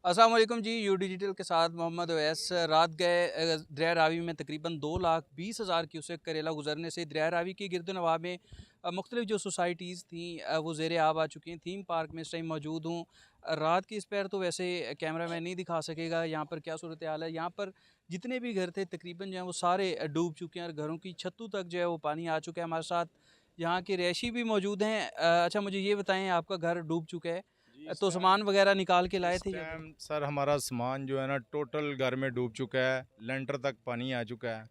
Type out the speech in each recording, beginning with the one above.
अस्सलाम वालेकुम जी। You digital के साथ मोहम्मद अवैस। रात गए दरिया रावी में तकरीबन 2,20,000 क्यूसेक करेला गुजरने से दरिया रावी की गिरदनवा में मुख्तलिफ जो सोसाइटीज़ थी वो ज़ेर आब आ चुकी हैं। थीम पार्क में इस टाइम मौजूद हूँ। रात की इस पैर तो वैसे कैमरा मैन नहीं दिखा सकेगा यहाँ पर क्या सूरत हाल है। यहाँ पर जितने भी घर थे तकरीबन जो है वो सारे डूब चुके हैं और घरों की छतों तक जो है वो पानी आ चुका है। हमारे साथ यहाँ के रहायशी भी मौजूद हैं। अच्छा, मुझे ये बताएं, आपका घर डूब चुका है जी, इस तो टाइम सामान वगैरह निकाल के लाए इस थे या क्या? टाइम सर हमारा सामान जो है ना टोटल घर में डूब चुका है। लेंटर तक पानी आ चुका है।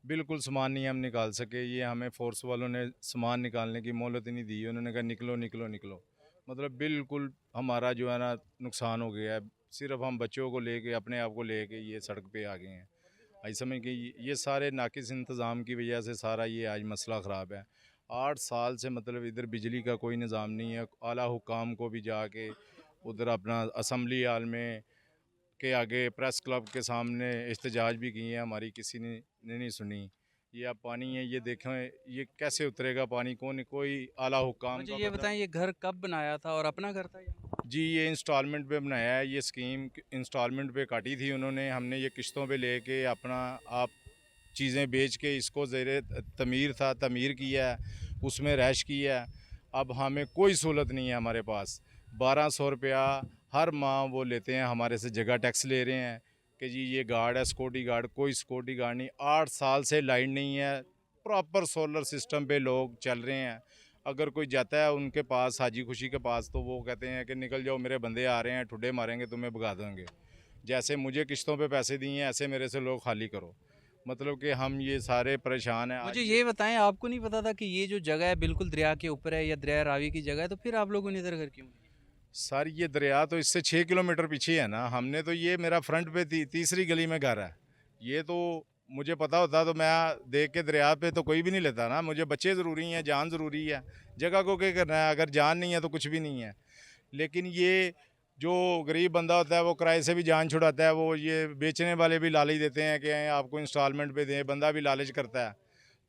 बिल्कुल सामान नहीं हम निकाल सके। ये हमें फोर्स वालों ने सामान निकालने की मोहलत ही नहीं दी। उन्होंने कहा निकलो निकलो निकलो। मतलब बिल्कुल हमारा जो है ना नुकसान हो गया है। सिर्फ हम बच्चों को लेके अपने आप को लेके ये सड़क पे आ गए हैं। आई समझ कि ये सारे नाकिस इंतज़ाम की वजह से सारा ये आज मसला ख़राब है। 8 साल से मतलब इधर बिजली का कोई निज़ाम नहीं है। आला हुकाम को भी जाके उधर अपना असम्बली हाल में के आगे प्रेस क्लब के सामने एहतजाज भी किए हैं, हमारी किसी ने नहीं सुनी। ये अब पानी है, ये देखें ये कैसे उतरेगा पानी, कौन कोई आला हुकाम मुझे का ये बंदा। बताएं, ये घर कब बनाया था और अपना घर था ये? जी, ये इंस्टॉलमेंट पे बनाया है। ये स्कीम इंस्टॉलमेंट पे काटी थी उन्होंने। हमने ये किस्तों पे लेके अपना आप चीज़ें बेच के इसको ज़ेरे तमीर था, तमीर किया है, उसमें रैश किया है। अब हमें कोई सहूलत नहीं है हमारे पास। 1200 रुपया हर माह वो लेते हैं हमारे से, जगह टैक्स ले रहे हैं कि जी ये गार्ड है सिक्योरिटी गार्ड। कोई सिक्योरिटी गार्ड नहीं। 8 साल से लाइन नहीं है। प्रॉपर सोलर सिस्टम पे लोग चल रहे हैं। अगर कोई जाता है उनके पास, हाजी खुशी के पास, तो वो कहते हैं कि निकल जाओ, मेरे बंदे आ रहे हैं, ठुड्डे मारेंगे, तुम्हें भगा देंगे। जैसे मुझे किस्तों पे पैसे दिए हैं ऐसे मेरे से लोग खाली करो। मतलब कि हम ये सारे परेशान हैं मुझे आज ये। ये बताएं, आपको नहीं पता था कि ये जो जगह है बिल्कुल दरिया के ऊपर है या दरिया रावी की जगह है, तो फिर आप लोगों ने इधर घर क्यों लिया? सर ये दरिया तो इससे 6 किलोमीटर पीछे है ना। हमने तो ये मेरा फ्रंट पे तीसरी गली में घर है। ये तो मुझे पता होता तो मैं देख के दरिया पे तो कोई भी नहीं लेता ना। मुझे बच्चे ज़रूरी हैं, जान ज़रूरी है। जगह को क्या करना है, अगर जान नहीं है तो कुछ भी नहीं है। लेकिन ये जो गरीब बंदा होता है वो किराए से भी जान छुड़ाता है। वो ये बेचने वाले भी लालच देते हैं कि आपको इंस्टॉलमेंट पे दें, बंदा भी लालच करता है।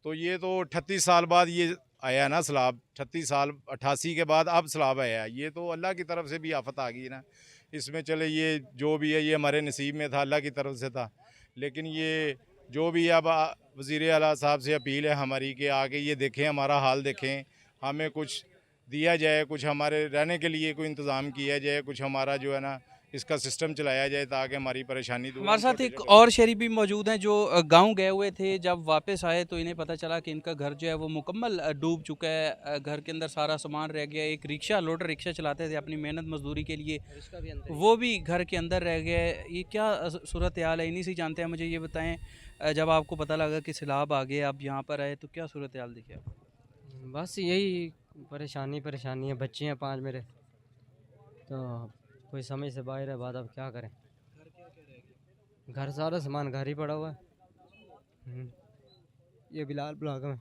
तो ये तो 38 साल बाद ये आया ना सैलाब। 36 साल 88 के बाद अब सैलाब आया है। ये तो अल्लाह की तरफ से भी आफत आ गई ना। इसमें चले ये जो भी है ये हमारे नसीब में था, अल्लाह की तरफ से था। लेकिन ये जो भी है अब वज़ीर आला साहब से अपील है हमारी कि आके ये देखें, हमारा हाल देखें, हमें कुछ दिया जाए, कुछ हमारे रहने के लिए कोई इंतज़ाम किया जाए, कुछ हमारा जो है ना इसका सिस्टम चलाया जाए ताकि हमारी परेशानी दूर। हमारे हम साथ छोटे एक छोटे और बच्चे। शहरी भी मौजूद हैं जो गांव गए हुए थे। जब वापस आए तो इन्हें पता चला कि इनका घर जो है वो मुकम्मल डूब चुका है। घर के अंदर सारा सामान रह गया। एक रिक्शा, लोडर रिक्शा चलाते थे अपनी मेहनत मजदूरी के लिए, वो भी घर के अंदर रह गया है। ये क्या सूरत हाल है, इन्हीं से जानते हैं। मुझे ये बताएं, जब आपको पता लगा कि सैलाब आ गए, आप यहाँ पर आए, तो क्या सूरत हाल दिखे आपको? बस यही परेशानी परेशानी है। बच्चे हैं 5 मेरे, तो कोई समझ से बाहर है बात। अब क्या करें? घर क्या क्या रह गया? घर सारा सामान घर ही पड़ा हुआ है। हम्म, ये बिलाल ब्लॉक में।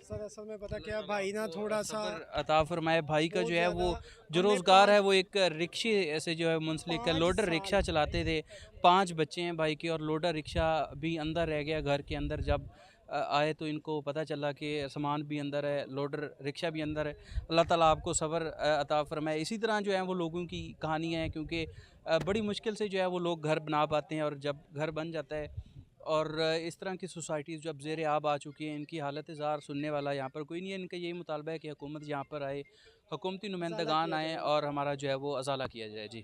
सर असल में पता क्या भाई ना आपको थोड़ा सा सब्र अता फरमाए। भाई का बहुत जो है वो ज़्यादा। जो हमने रोज़गार है वो एक रिक्शे से जो है मुंसलिक है। पाँच लोडर साल रिक्शा चलाते थे। 5 बच्चे हैं भाई के और लोडर रिक्शा भी अंदर रह गया घर के अंदर। जब आए तो इनको पता चला कि सामान भी अंदर है, लोडर रिक्शा भी अंदर है। अल्लाह ताला आपको सब्र अता फरमाए। इसी तरह जो है वो लोगों की कहानियाँ हैं, क्योंकि बड़ी मुश्किल से जो है वो लोग घर बना पाते हैं, और जब घर बन जाता है और इस तरह की सोसाइटीज़ जब ज़ेर आब आ चुकी हैं, इनकी हालत ज़ार सुनने वाला यहाँ पर कोई नहीं है। इनका यही मुतालबा है कि हुकूमत यहाँ पर आए, हुकूमती उजाला नुमाइंदगान किया आएँ जाए। और हमारा जो है वो अजाला किया जाए। जी।